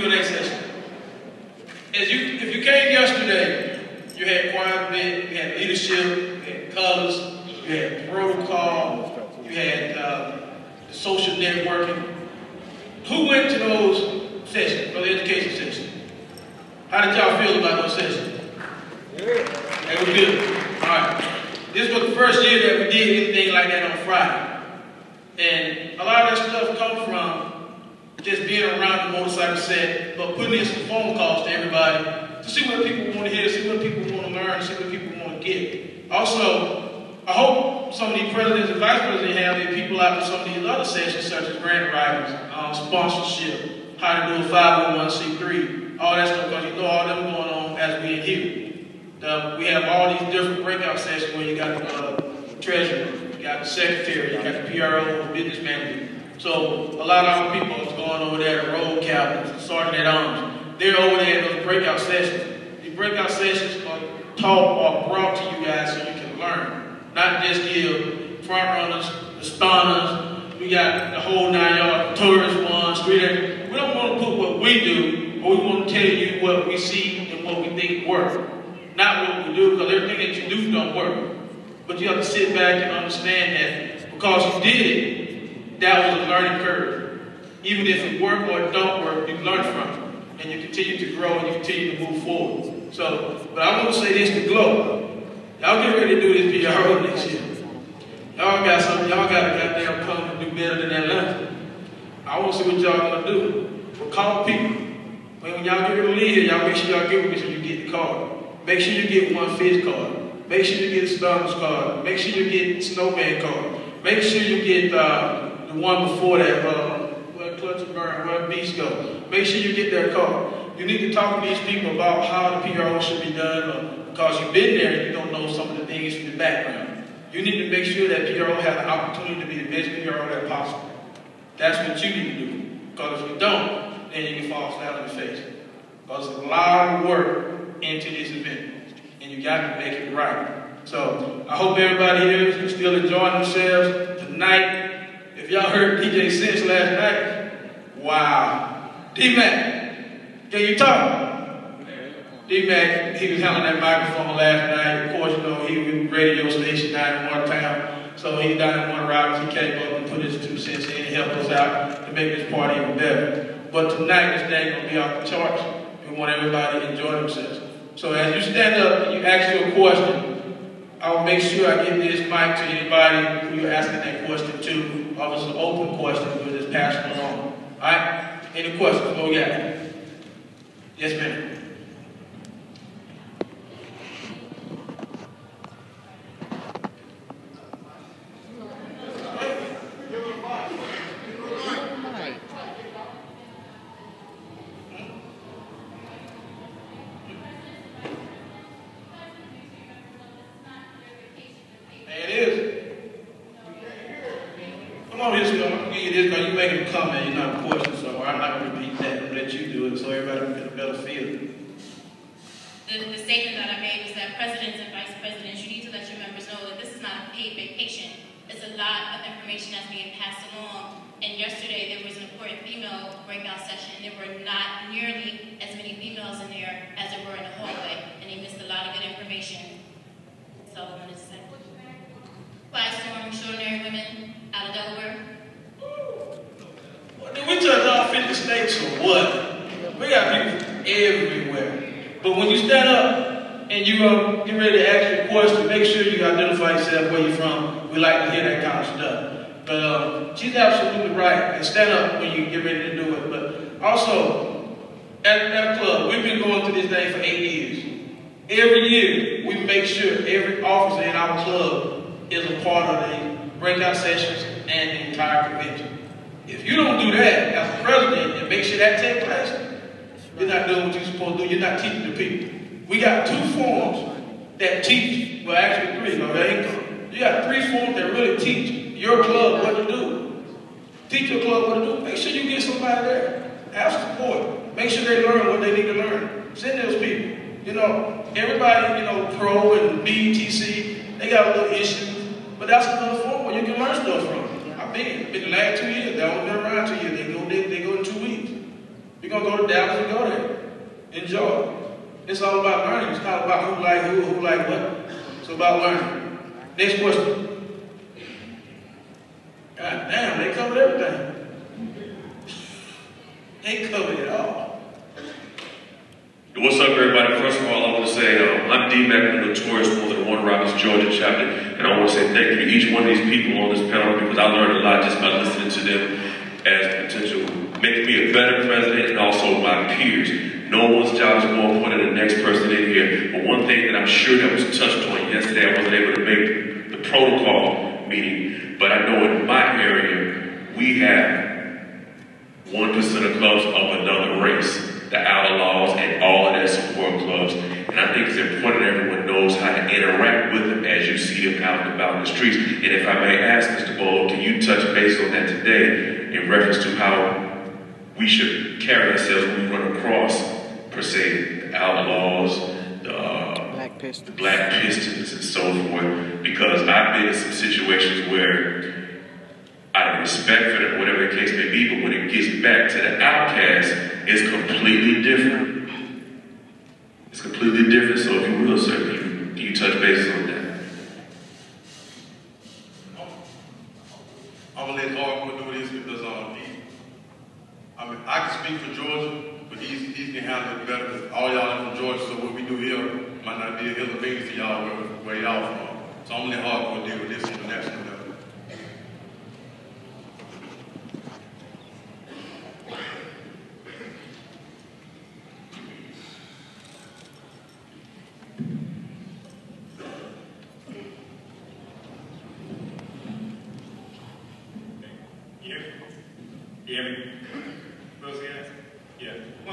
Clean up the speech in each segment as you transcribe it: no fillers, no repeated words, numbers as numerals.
Q&A session. If you came yesterday, you had choir event, you had leadership, you had colors, you had protocol, you had the social networking. Who went to those sessions, those education sessions? How did y'all feel about those sessions? They were good. All right. This was the first year that we did anything like that on Friday. And a lot of that stuff comes from just being around the motorcycle set, but putting in some phone calls to everybody to see what people want to hear, see what people want to learn, see what people want to get. Also, I hope some of these presidents and vice presidents have their people out for some of these other sessions, such as grant writers, sponsorship, how to do a 501c3, all that stuff, because you know all them going on as we in here. We have all these different breakout sessions where you got the treasurer, you got the secretary, you got the PRO, the business manager. So a lot of our people is going over there, the road captains, sergeant at arms. They're over there in those breakout sessions. These breakout sessions are taught or brought to you guys so you can learn. Not just give front runners, the stunners. We got the whole 9 yards, tourist ones, street. We don't want to put what we do, but we want to tell you what we see and what we think works. Not what we do, because everything that you do don't work. But you have to sit back and understand that because you did it, that was a learning curve. Even if it worked or it don't work, you learn from it. And you continue to grow and you continue to move forward. So, but I want to say this to Glow. Y'all get ready to do this PRO next year. Y'all got something, y'all got to goddamn come and do better than Atlanta. I want to see what y'all gonna do. But call people. When y'all get ready to leave here, y'all make sure y'all get with me so you get the card. Make sure you get one fish card. Make sure you get a Starters card. Make sure you get Snowman card. Make sure you get the one before that, where Clutch and Burn, where Beast go. Make sure you get their card. You need to talk to these people about how the PRO should be done, because you've been there and you don't know some of the things from the background. You need to make sure that PRO has the opportunity to be the best PRO that possible. That's what you need to do. Because if you don't, then you can fall flat on your face. Because there's a lot of work into this event, and you got to make it right. So I hope everybody here is still enjoying themselves tonight. If y'all heard DJ Sense last night, wow. D-Mac, can you talk? D-Mac, he was handling that microphone last night. Of course, you know, he was radio station down in Watertown. So he down in one route, he came up and put his 2 cents in and helped us out to make this party even better. But tonight, this thing gonna be off the charts. We want everybody to enjoy themselves. So as you stand up and you ask your question, I'll make sure I give this mic to anybody who you're asking that question to. Or if it's an open question, we'll just pass it along. All right? Any questions? What we got? Yes, ma'am. The statement that I made was that presidents and vice presidents, you need to let your members know that this is not a paid vacation. It's a lot of information that's being passed along. And yesterday there was an important female breakout session. There were not nearly as many females in there as there were in the hallway. And they missed a lot of good information. So I wanted to say. Quiet Storm, Extraordinary Women out of Delaware. Did we touch all 50 states or what? We got people everywhere. But when you stand up and you get ready to ask your question, make sure you identify yourself, where you're from. We like to hear that kind of stuff. But she's absolutely right. And stand up when you get ready to do it. But also, at that club, we've been going through this thing for 8 years. Every year, we make sure every officer in our club is a part of the breakout sessions and the entire convention. If you don't do that as a president and make sure that takes place, you're not doing what you're supposed to do. You're not teaching the people. We got 2 forms that teach, well actually 3, no, there ain't 3. You got 3 forms that really teach your club what to do. Teach your club what to do. Make sure you get somebody there. Have support. Make sure they learn what they need to learn. Send those people. You know, everybody, you know, pro and BTC, they got a little issues, but that's another form where you can learn stuff from. I've been the last 2 years. They only been around 2 years. They go in 2 weeks. You're going to go to Dallas and go there. Enjoy. It's all about learning. It's not about who like who like what. It's about learning. Next question. God damn, they covered everything. They covered it all. What's up, everybody? First of all, I want to say I'm D-Mac from the Notorious More Than One Robbins, Georgia chapter, and I want to say thank you to each one of these people on this panel because I learned a lot just by listening to them as potential, making me a better president and also my peers. No one's job is more important than the next person in here, but one thing that I'm sure that was touched on yesterday, I wasn't able to make the protocol meeting, but I know in my area, we have 1% of clubs of another race. The Outlaws and all of their support clubs. And I think it's important that everyone knows how to interact with them as you see them out and about in the streets. And if I may ask, Mr. Bolo, can you touch base on that today in reference to how we should carry ourselves when we run across, per se, the Outlaws, the Black Pistons and so forth? Because I've been in some situations where out of respect for them, whatever the case may be, but when it gets back to the outcast, it's completely different. It's completely different. So if you will, sir, can you touch bases on that? I'm gonna let Hardcore do this because I can speak for Georgia, but he can handle it better because all y'all are from Georgia, so what we do here might not be a hill of beans to y'all where y'all from. So I'm gonna let Hardcore deal with this international level.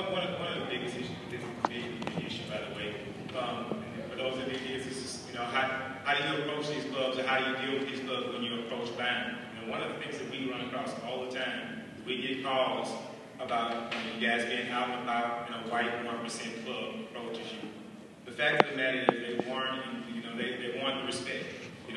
One of the biggest issues, big issue, by the way, for those of you kids, is how do you approach these clubs, or how do you deal with these clubs when you approach buying? One of the things that we run across all the time is we get calls about you guys being out and about, and a white 1% club approaches you. The fact of the matter is they warrant, they want the respect. You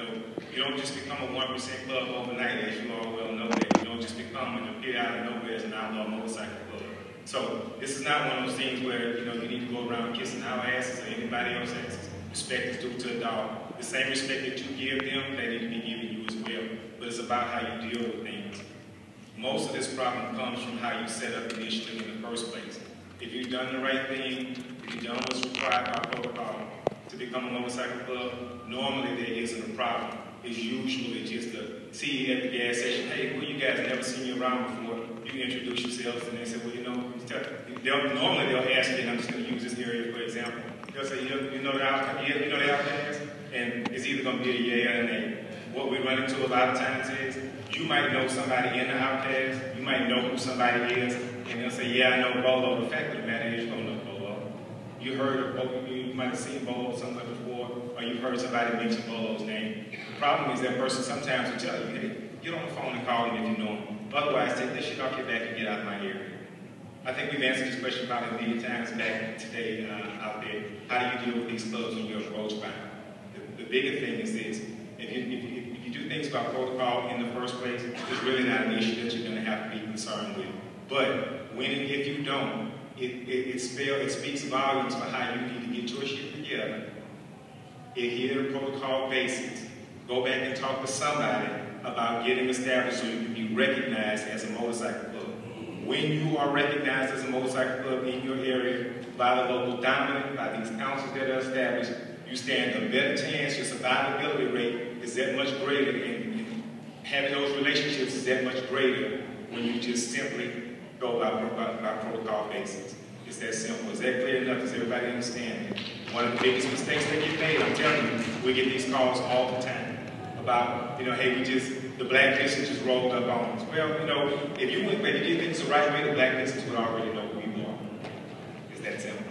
don't just become a 1% club overnight, as you all well know that. You don't just become and appear out of nowhere as an outlaw motorcycle club. So this is not one of those things where you need to go around kissing our asses or anybody else's asses. Respect is due to a dog. The same respect that you give them, they need to be giving you as well. But it's about how you deal with things. Most of this problem comes from how you set up initially in the first place. If you've done the right thing, if you've done what's required by protocol to become a motorcycle club, normally there isn't a problem. It's usually just to see you at the gas station. Hey, well, you guys never seen you around before. You can introduce yourselves, and they say, well, normally they'll ask you, and I'm just going to use this area for example. They'll say, you know the outcast? And it's either going to be a yay or a nay. What we run into a lot of times is, you might know somebody in the outcast, you might know who somebody is, and they'll say, yeah, I know Bolo. The fact of the matter is, you don't know Bolo. You heard of, you might have seen Bolo somewhere before, or you've heard somebody mention Bolo's name. The problem is that person sometimes will tell you, hey, get on the phone and call him if you know him. Otherwise, take that shit off your back and get out of my area. I think we've answered this question about a million times back today out there. How do you deal with these clubs when you're approached by them? The bigger thing is this. If you do things by protocol in the first place, it's really not an issue that you're going to have to be concerned with. But when and if you don't, it speaks volumes for how you need to get your shit together. Adhere to protocol basics. Go back and talk to somebody about getting established so you can be recognized as a motorcycle club. When you are recognized as a motorcycle club in your area by the local dominant, by these councils that are established, you stand a better chance. Your survivability rate is that much greater, and having those relationships is that much greater when you just simply go by protocol basics. It's that simple. Is that clear enough? Does everybody understand it? One of the biggest mistakes that get made, I'm telling you, we get these calls all the time about, hey, the Black Pistons just rolled up on us. Well, if you did things the right way, the Black Pistons would already know who you are. It's that simple.